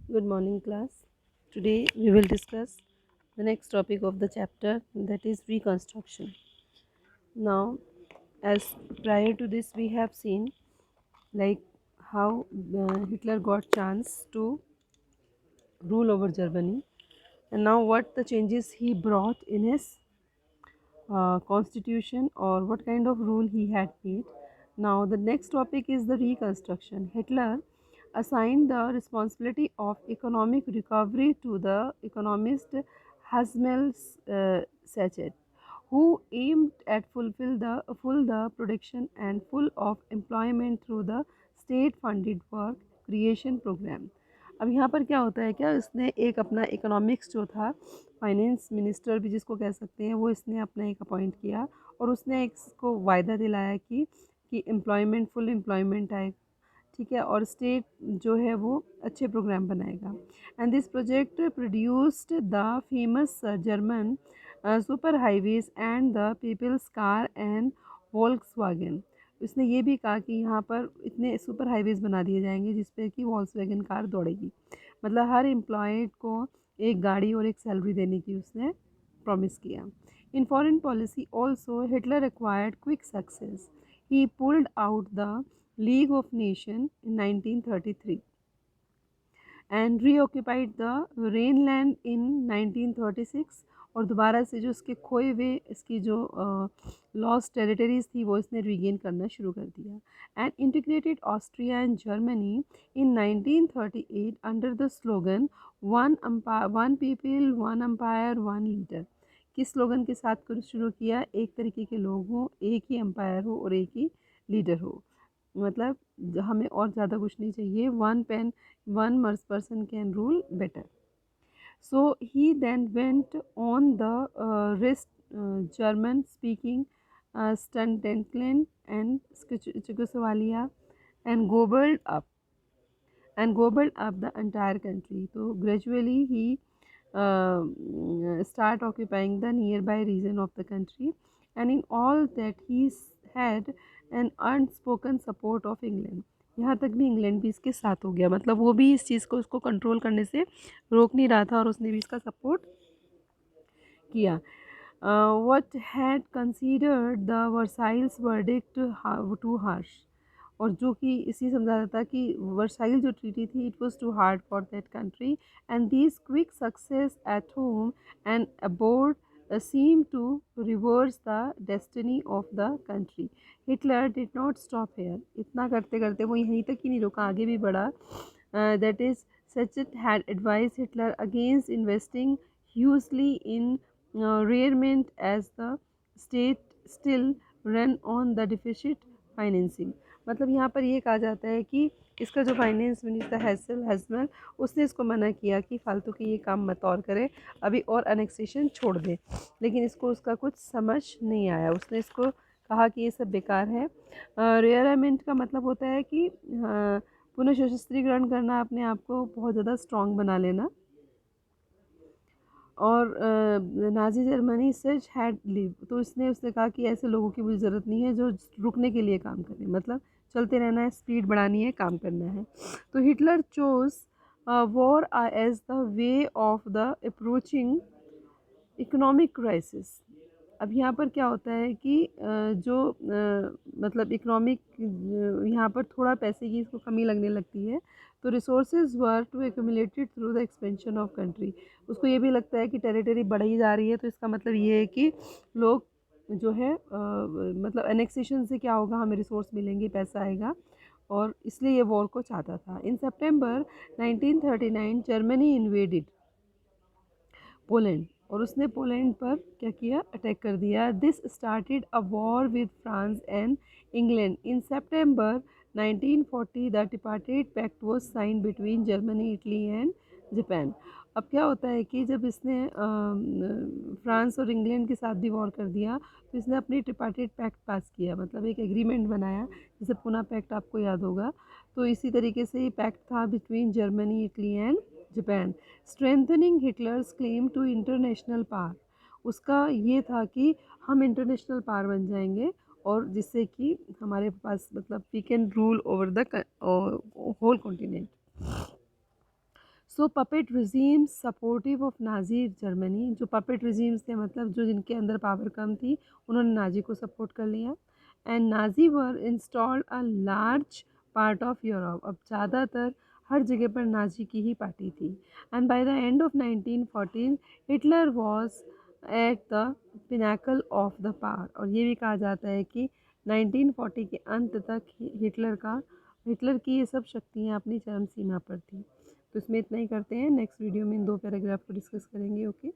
Good morning, class. Today we will discuss the next topic of the chapter, that is reconstruction. Now, as prior to this, we have seen like how Hitler got chance to rule over Germany, and now what the changes he brought in his constitution, or what kind of rule he had made. Now, the next topic is the reconstruction. Hitler assigned the responsibility of economic recovery to the economist Hasmel Sachet, who aimed at full the production and full of employment through the state funded work creation program. अब यहाँ पर क्या होता है, क्या इसने एक अपना इकोनॉमिक्स जो था, फाइनेंस मिनिस्टर भी जिसको कह सकते हैं, वो इसने अपना एक अपॉइंट किया और उसने एक इसको वायदा दिलाया कि एम्प्लॉयमेंट फुल एम्प्लॉयमेंट आए, ठीक है, और स्टेट जो है वो अच्छे प्रोग्राम बनाएगा. And this project produced the famous German super highways and the people's car and Volkswagen. उसने ये भी कहा कि यहाँ पर इतने सुपर हाईवेज बना दिए जाएंगे जिस पे कि वॉल्क्सवैगन कार दौड़ेगी. मतलब हर एम्प्लॉयड को एक गाड़ी और एक सैलरी देने की उसने प्रॉमिस किया. In foreign policy also Hitler acquired quick success. He pulled out the league of nation in 1933 and reoccupied the Rhineland in 1936. और दोबारा से जो उसके खोए हुए इसकी जो लॉस्ट टेरिटरीज थी वो इसने रीगेन करना शुरू कर दिया. And integrated Austria and Germany in 1938 under the slogan one people one empire one leader. किस स्लोगन के साथ कुछ शुरू किया? एक तरीके के लोग हों, एक ही एम्पायर हो और एक ही लीडर हो. मतलब हमें और ज़्यादा कुछ नहीं चाहिए. One person can rule better. So he then went on the rest German speaking Sudetenland and Czechoslovakia and gobbled up the entire country. So gradually he start occupying the nearby region of the country, and in all that he had an unspoken support of England. यहाँ तक भी England भी इसके साथ हो गया. मतलब वो भी इस चीज़ को उसको कंट्रोल करने से रोक नहीं रहा था और उसने भी इसका सपोर्ट किया. What had considered the Versailles verdict too harsh. और जो कि इसी समझा था कि वर्साइल जो ट्रीटी थी it was too hard for that country. And this quick success at home and abroad seem to reverse the destiny of the country. Hitler did not stop here. इतना करते करते वो यहीं तक ही नहीं रुका, आगे भी बढ़ा. That is, Sachet had advised Hitler against investing hugely in rearmament as the state still ran on the deficit financing. मतलब यहाँ पर ये कहा जाता है कि इसका जो फाइनेंस मिनिस्टर हैजमल उसने इसको मना किया कि फालतू के ये काम मत और करे, अभी और अनेक्सेशन छोड़ दे. लेकिन इसको उसका कुछ समझ नहीं आया. उसने इसको कहा कि ये सब बेकार है. रियरमेंट का मतलब होता है कि पुनः सशस्त्रीकरण करना, अपने आप को बहुत ज़्यादा स्ट्रॉन्ग बना लेना. और Nazi Germany such had leave. तो उसने कहा कि ऐसे लोगों की मुझे ज़रूरत नहीं है जो रुकने के लिए काम करें. मतलब चलते रहना है, स्पीड बढ़ानी है, काम करना है. तो Hitler chose war as the way of the approaching economic crisis. अब यहाँ पर क्या होता है कि मतलब इकोनॉमिक यहाँ पर थोड़ा पैसे की इसको कमी लगने लगती है. तो resources were to accumulated through the expansion of country. उसको ये भी लगता है कि टेरिटरी बढ़ी जा रही है, तो इसका मतलब ये है कि लोग जो है मतलब एनेक्सेशन से क्या होगा, हमें रिसोर्स मिलेंगे, पैसा आएगा, और इसलिए ये वॉर को चाहता था. In September 1939 Germany invaded Poland, और उसने पोलैंड पर क्या किया, अटैक कर दिया. This started a war with France and England. In September 1940 the tripartite pact was sign between Germany, Italy and Japan. अब क्या होता है कि जब इसने फ्रांस और इंग्लैंड के साथ भी वॉर कर दिया, तो इसने अपनी ट्रिपार्टेट पैक्ट पास किया. मतलब एक एग्रीमेंट बनाया, जैसे पूना पैक्ट आपको याद होगा. तो इसी तरीके से ये पैक्ट था between Germany, Italy and Japan. Strengthening Hitler's claim to international power. उसका ये था कि हम इंटरनेशनल पावर बन जाएंगे, और जिससे कि हमारे पास मतलब we can rule over the whole continent. So puppet regimes supportive of Nazi Germany, जो पपेट रिजीम्स थे मतलब जो जिनके अंदर पावर कम थी, उन्होंने नाजी को सपोर्ट कर लिया। And Nazi were installed a large part of Europe, अब ज़्यादातर हर जगह पर नाजी की ही पार्टी थी। And by the end of 1914 Hitler was at the Pinnacle of the power, और ये भी कहा जाता है कि 1940 के अंत तक हिटलर की ये सब शक्तियाँ अपनी चरम सीमा पर थी। तो इसमें इतना ही करते हैं, नेक्स्ट वीडियो में इन 2 पैराग्राफ को डिस्कस करेंगे। ओके।